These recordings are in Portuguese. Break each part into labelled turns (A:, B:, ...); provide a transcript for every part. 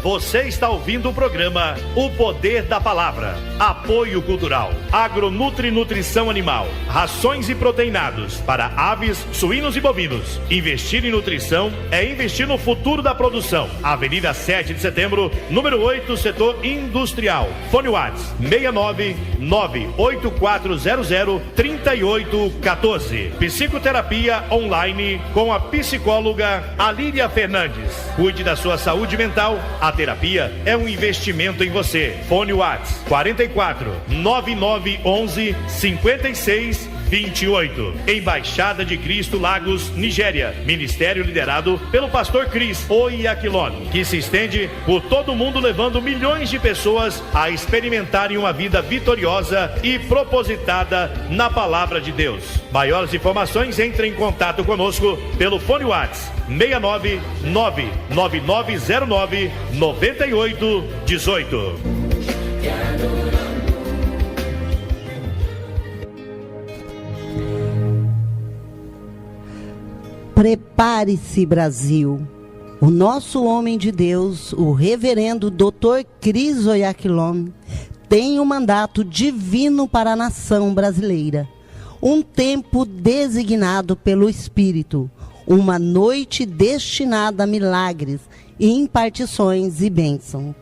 A: Você está ouvindo o programa O Poder da Palavra. Apoio cultural. Agronutri Nutrição Animal. Rações e proteinados para aves, suínos e bovinos. Investir em nutrição é investir no futuro da produção. Avenida 7 de Setembro, número 8, setor industrial. Fone WhatsApp 699-8400-3814. Psicoterapia online com a psicóloga Alíria Fernandes. Cuide da sua saúde mental. A terapia é um investimento em você. Fone WhatsApp 44 9911 56 28. Embaixada de Cristo, Lagos, Nigéria. Ministério liderado pelo pastor Cris Oyakhilon, que se estende por todo o mundo, levando milhões de pessoas a experimentarem uma vida vitoriosa e propositada na palavra de Deus. Maiores informações, entre em contato conosco pelo fone WhatsApp 699-9909-9818.
B: Prepare-se, Brasil. O nosso homem de Deus, o reverendo Dr. Cris Oyakhilon, tem um mandato divino para a nação brasileira. Um tempo designado pelo Espírito, uma noite destinada a milagres, impartições e bênçãos.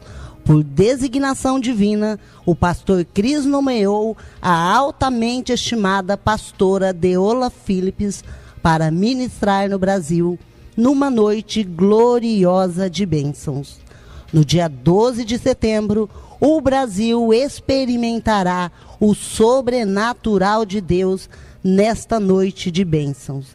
B: Por designação divina, o pastor Cris nomeou a altamente estimada pastora Deola Philips para ministrar no Brasil numa noite gloriosa de bênçãos. No dia 12 de setembro, o Brasil experimentará o sobrenatural de Deus nesta noite de bênçãos.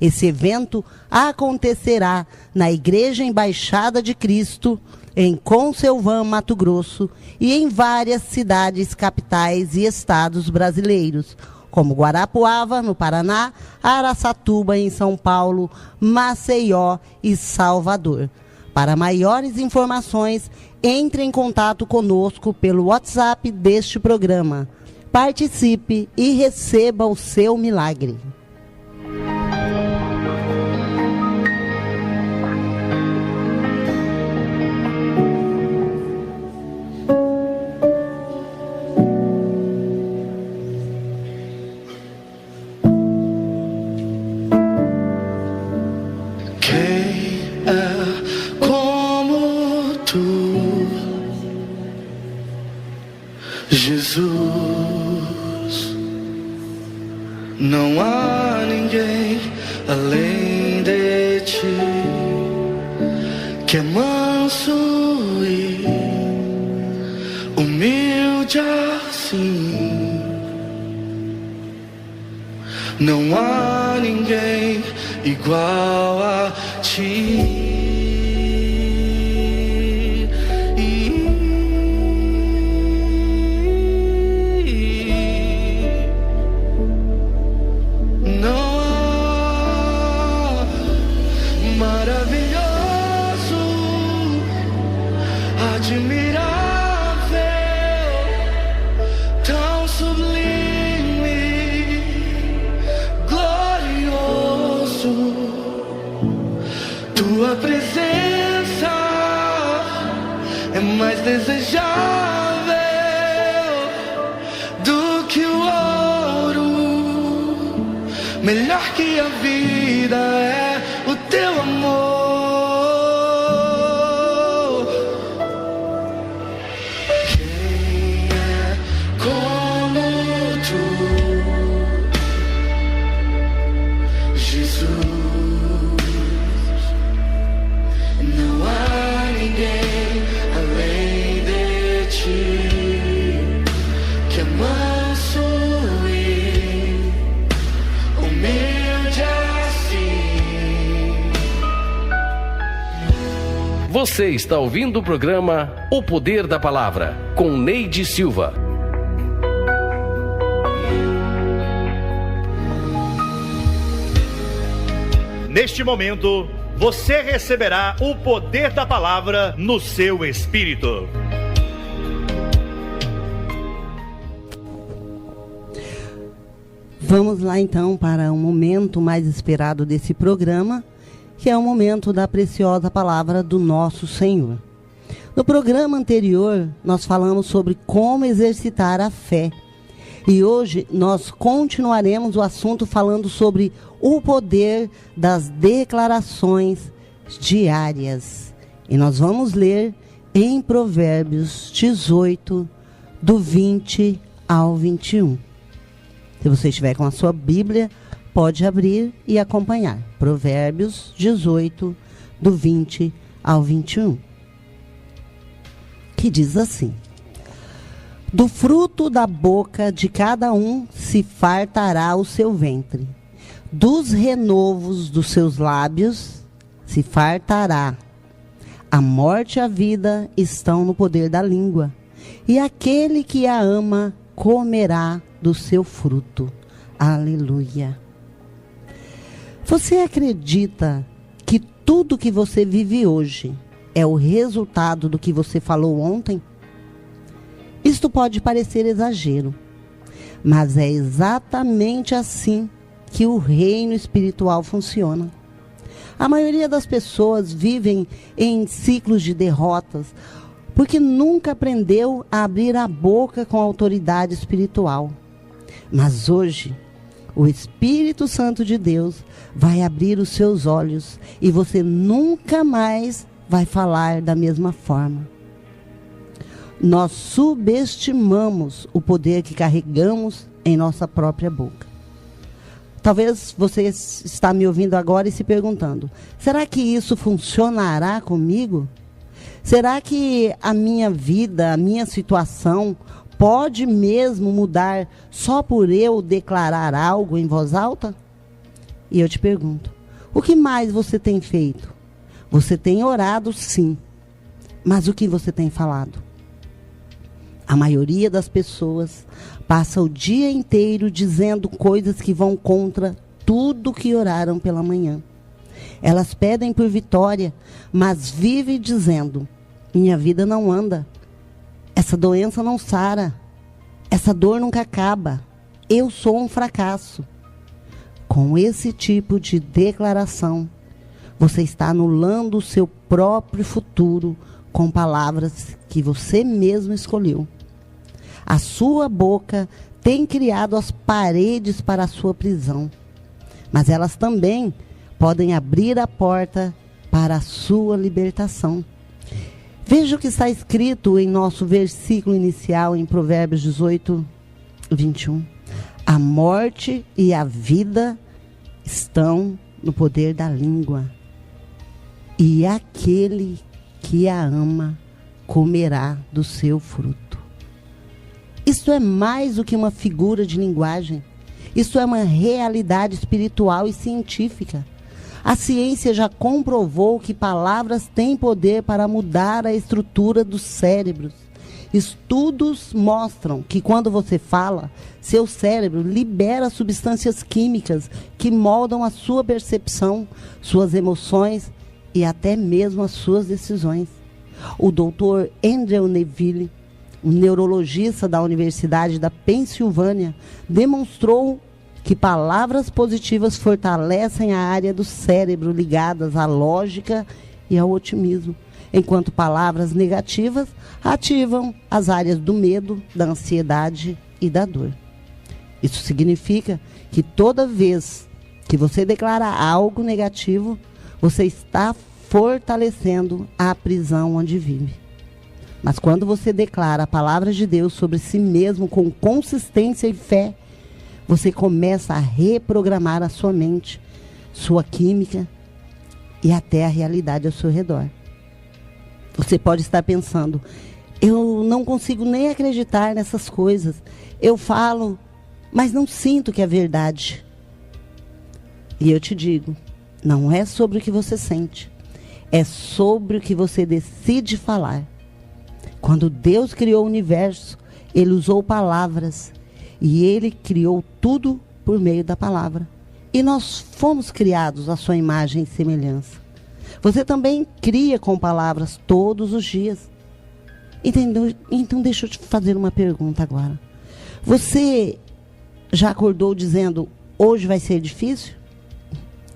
B: Esse evento acontecerá na Igreja Embaixada de Cristo, em Conselvão, Mato Grosso, e em várias cidades, capitais e estados brasileiros, como Guarapuava, no Paraná, Araçatuba, em São Paulo, Maceió e Salvador. Para maiores informações, entre em contato conosco pelo WhatsApp deste programa. Participe e receba o seu milagre.
C: Jesus, não há ninguém além de ti, que é manso e humilde assim. Não há ninguém igual a ti. Mais desejável do que o ouro, melhor que a vida é o teu amor. Quem é como tu, Jesus? Não há ninguém que é manso e humilde assim.
D: Você está ouvindo o programa O Poder da Palavra, com Neide Silva.
A: Neste momento, você receberá o poder da palavra no seu espírito.
B: Vamos lá então para um momento mais esperado desse programa, que é o momento da preciosa palavra do nosso Senhor. No programa anterior, nós falamos sobre como exercitar a fé. E hoje nós continuaremos o assunto falando sobre o poder das declarações diárias. E nós vamos ler em Provérbios 18, do 20 ao 21. Se você estiver com a sua Bíblia, pode abrir e acompanhar. Provérbios 18, do 20 ao 21. Que diz assim: do fruto da boca de cada um se fartará o seu ventre, dos renovos dos seus lábios se fartará. A morte e a vida estão no poder da língua, e aquele que a ama comerá do seu fruto. Aleluia. Você acredita que tudo que você vive hoje é o resultado do que você falou ontem? Isto pode parecer exagero, mas é exatamente assim que o reino espiritual funciona. A maioria das pessoas vivem em ciclos de derrotas porque nunca aprendeu a abrir a boca com autoridade espiritual. Mas hoje, o Espírito Santo de Deus vai abrir os seus olhos e você nunca mais vai falar da mesma forma. Nós subestimamos o poder que carregamos em nossa própria boca. Talvez você está me ouvindo agora e se perguntando: será que isso funcionará comigo? Será que a minha vida, a minha situação pode mesmo mudar só por eu declarar algo em voz alta? E eu te pergunto: o que mais você tem feito? Você tem orado, sim, mas o que você tem falado? A maioria das pessoas passa o dia inteiro dizendo coisas que vão contra tudo que oraram pela manhã. Elas pedem por vitória, mas vivem dizendo: minha vida não anda, essa doença não sara, essa dor nunca acaba, eu sou um fracasso. Com esse tipo de declaração, você está anulando o seu próprio futuro com palavras que você mesmo escolheu. A sua boca tem criado as paredes para a sua prisão, mas elas também podem abrir a porta para a sua libertação. Veja o que está escrito em nosso versículo inicial em Provérbios 18, 21. A morte e a vida estão no poder da língua, e aquele que a ama comerá do seu fruto. Isso é mais do que uma figura de linguagem. Isso é uma realidade espiritual e científica. A ciência já comprovou que palavras têm poder para mudar a estrutura dos cérebros. Estudos mostram que quando você fala, seu cérebro libera substâncias químicas que moldam a sua percepção, suas emoções e até mesmo as suas decisões. O Dr. Andrew Neville, um neurologista da Universidade da Pensilvânia, demonstrou que palavras positivas fortalecem a área do cérebro ligadas à lógica e ao otimismo, enquanto palavras negativas ativam as áreas do medo, da ansiedade e da dor. Isso significa que toda vez que você declara algo negativo, você está fortalecendo a prisão onde vive. Mas quando você declara a palavra de Deus sobre si mesmo com consistência e fé, você começa a reprogramar a sua mente, sua química e até a realidade ao seu redor. Você pode estar pensando: eu não consigo nem acreditar nessas coisas. Eu falo, mas não sinto que é verdade. E eu te digo, não é sobre o que você sente, é sobre o que você decide falar. Quando Deus criou o universo, Ele usou palavras. E Ele criou tudo por meio da palavra. E nós fomos criados à sua imagem e semelhança. Você também cria com palavras todos os dias. Entendeu? Então deixa eu te fazer uma pergunta agora. Você já acordou dizendo: hoje vai ser difícil?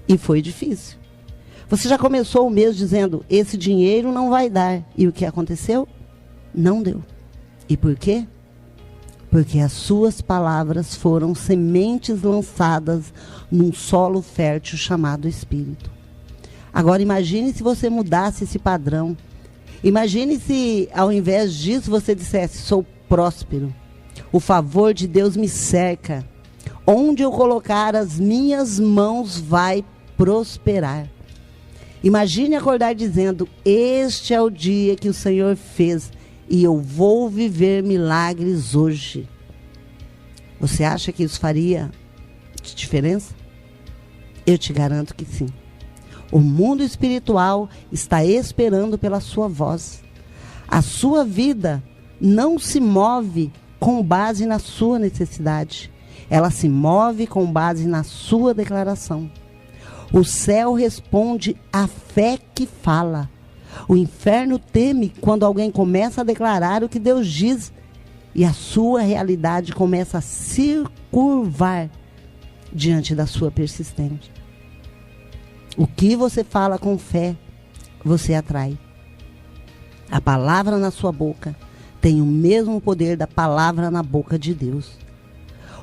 B: E foi difícil. Você já começou o mês dizendo, esse dinheiro não vai dar. E o que aconteceu? Não deu. E por quê? Porque as suas palavras foram sementes lançadas num solo fértil chamado Espírito. Agora imagine se você mudasse esse padrão. Imagine se ao invés disso você dissesse, sou próspero. O favor de Deus me cerca. Onde eu colocar as minhas mãos vai prosperar. Imagine acordar dizendo, este é o dia que o Senhor fez e eu vou viver milagres hoje. Você acha que isso faria diferença? Eu te garanto que sim. O mundo espiritual está esperando pela sua voz. A sua vida não se move com base na sua necessidade. Ela se move com base na sua declaração. O céu responde à fé que fala. O inferno teme quando alguém começa a declarar o que Deus diz e a sua realidade começa a se curvar diante da sua persistência. O que você fala com fé, você atrai. A palavra na sua boca tem o mesmo poder da palavra na boca de Deus.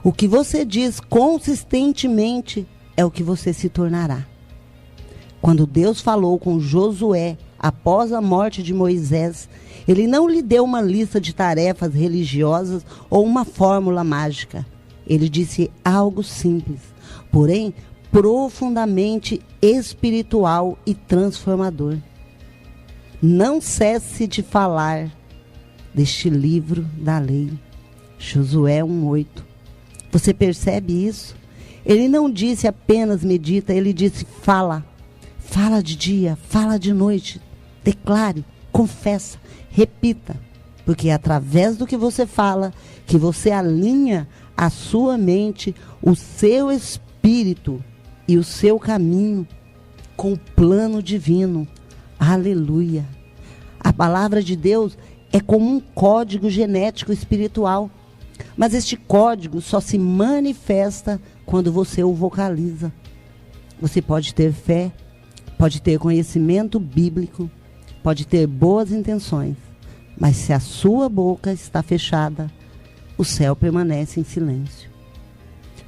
B: O que você diz consistentemente é o que você se tornará. Quando Deus falou com Josué após a morte de Moisés, ele não lhe deu uma lista de tarefas religiosas ou uma fórmula mágica. Ele disse algo simples, porém profundamente espiritual e transformador. Não cesse de falar deste livro da lei. Josué 1:8. Você percebe isso? Ele não disse apenas medita, ele disse fala. Fala de dia, fala de noite. Declare, confessa, repita. Porque é através do que você fala que você alinha a sua mente, o seu espírito e o seu caminho com o plano divino. Aleluia. A palavra de Deus é como um código genético espiritual. Mas este código só se manifesta quando você o vocaliza. Você pode ter fé, pode ter conhecimento bíblico, pode ter boas intenções, mas se a sua boca está fechada, o céu permanece em silêncio.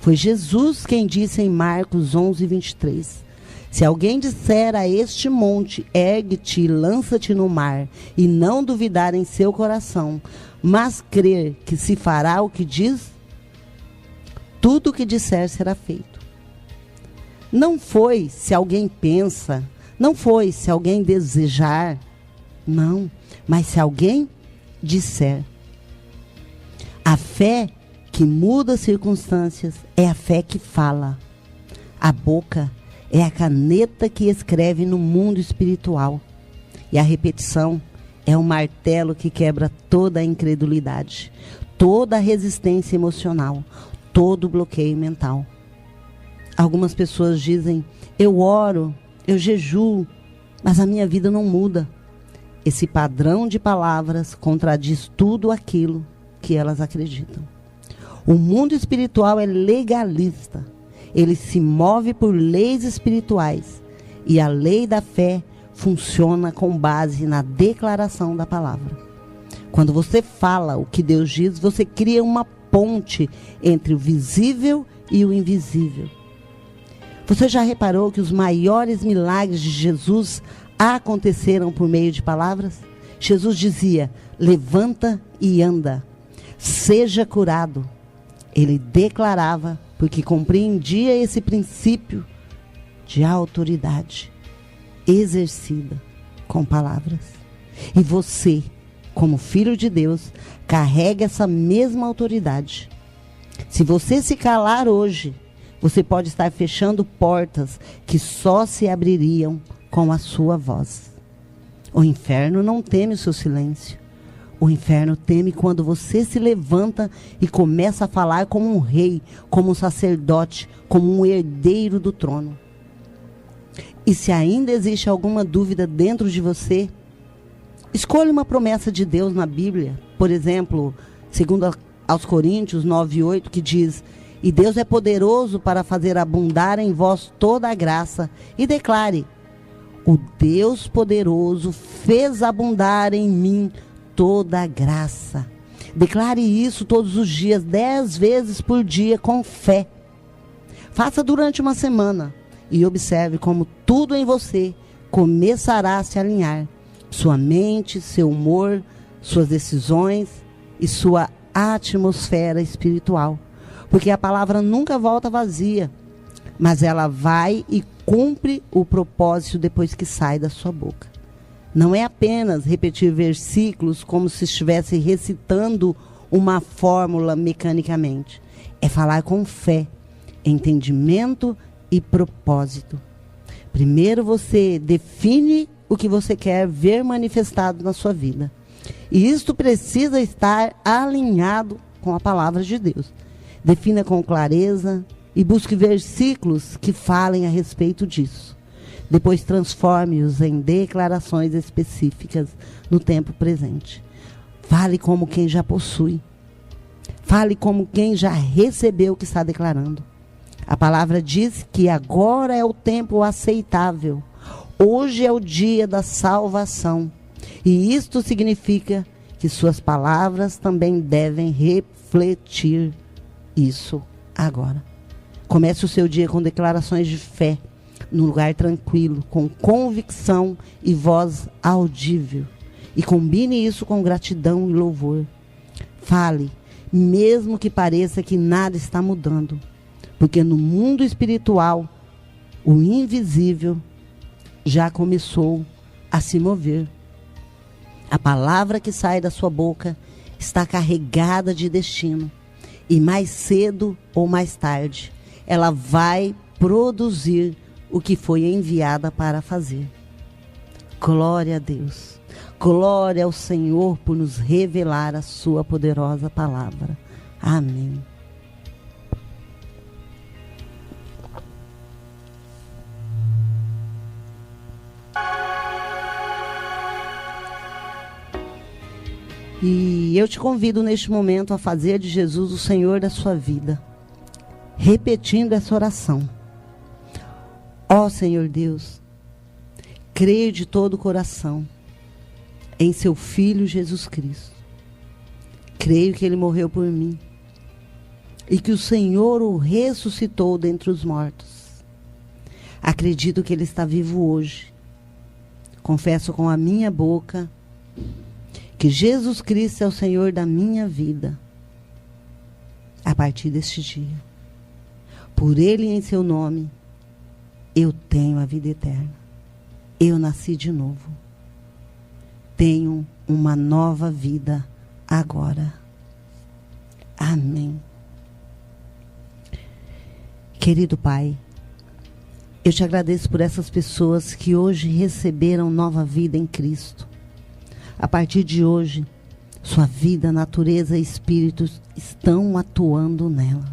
B: Foi Jesus quem disse em Marcos 11:23, se alguém disser a este monte, ergue-te e lança-te no mar, e não duvidar em seu coração, mas crer que se fará o que diz, tudo o que disser será feito. Não foi se alguém pensa, não foi se alguém desejar, não, mas se alguém disser. A fé que muda as circunstâncias é a fé que fala. A boca é a caneta que escreve no mundo espiritual. E a repetição é o martelo que quebra toda a incredulidade, toda a resistência emocional, todo o bloqueio mental. Algumas pessoas dizem, eu oro, eu jejuo, mas a minha vida não muda. Esse padrão de palavras contradiz tudo aquilo que elas acreditam. O mundo espiritual é legalista. Ele se move por leis espirituais. E a lei da fé funciona com base na declaração da palavra. Quando você fala o que Deus diz, você cria uma ponte entre o visível e o invisível. Você já reparou que os maiores milagres de Jesus aconteceram por meio de palavras? Jesus dizia, levanta e anda, seja curado. Ele declarava, porque compreendia esse princípio de autoridade exercida com palavras. E você, como filho de Deus, carrega essa mesma autoridade. Se você se calar hoje, você pode estar fechando portas que só se abririam com a sua voz. O inferno não teme o seu silêncio. O inferno teme quando você se levanta e começa a falar como um rei, como um sacerdote, como um herdeiro do trono. E se ainda existe alguma dúvida dentro de você, escolha uma promessa de Deus na Bíblia. Por exemplo, segundo aos Coríntios 9:8, que diz, e Deus é poderoso para fazer abundar em vós toda a graça. E declare, o Deus poderoso fez abundar em mim toda a graça. Declare isso todos os dias, 10 vezes por dia, com fé. Faça durante uma semana e observe como tudo em você começará a se alinhar. Sua mente, seu humor, suas decisões e sua atmosfera espiritual. Porque a palavra nunca volta vazia, mas ela vai e cumpre o propósito depois que sai da sua boca. Não é apenas repetir versículos como se estivesse recitando uma fórmula mecanicamente. É falar com fé, entendimento e propósito. Primeiro você define o que você quer ver manifestado na sua vida. E isto precisa estar alinhado com a palavra de Deus. Defina com clareza e busque versículos que falem a respeito disso. Depois transforme-os em declarações específicas no tempo presente. Fale como quem já possui. Fale como quem já recebeu o que está declarando. A palavra diz que agora é o tempo aceitável. Hoje é o dia da salvação. E isto significa que suas palavras também devem refletir isso agora. Comece o seu dia com declarações de fé, num lugar tranquilo, com convicção e voz audível. E combine isso com gratidão e louvor. Fale, mesmo que pareça que nada está mudando. Porque no mundo espiritual, o invisível já começou a se mover. A palavra que sai da sua boca está carregada de destino. E mais cedo ou mais tarde, ela vai produzir o que foi enviada para fazer. Glória a Deus. Glória ao Senhor por nos revelar a sua poderosa palavra. Amém. E eu te convido neste momento a fazer de Jesus o Senhor da sua vida, repetindo essa oração. Ó Senhor Deus, creio de todo o coração em seu Filho Jesus Cristo. Creio que Ele morreu por mim e que o Senhor o ressuscitou dentre os mortos. Acredito que Ele está vivo hoje. Confesso com a minha boca que Jesus Cristo é o Senhor da minha vida. A partir deste dia, por Ele e em seu nome, eu tenho a vida eterna. Eu nasci de novo. Tenho uma nova vida agora. Amém. Querido Pai, eu te agradeço por essas pessoas que hoje receberam nova vida em Cristo. A partir de hoje, sua vida, natureza e espírito estão atuando nelas.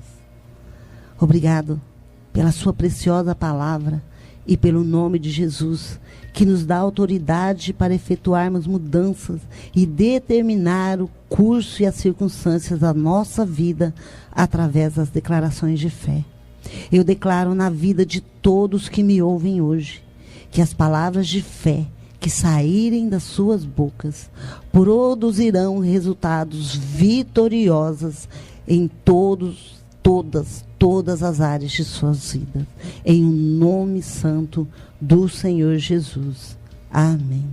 B: Obrigado pela sua preciosa palavra e pelo nome de Jesus, que nos dá autoridade para efetuarmos mudanças e determinar o curso e as circunstâncias da nossa vida através das declarações de fé. Eu declaro na vida de todos que me ouvem hoje, que as palavras de fé que saírem das suas bocas produzirão resultados vitoriosos em todas as áreas de suas vidas. Em um nome santo do Senhor Jesus. Amém.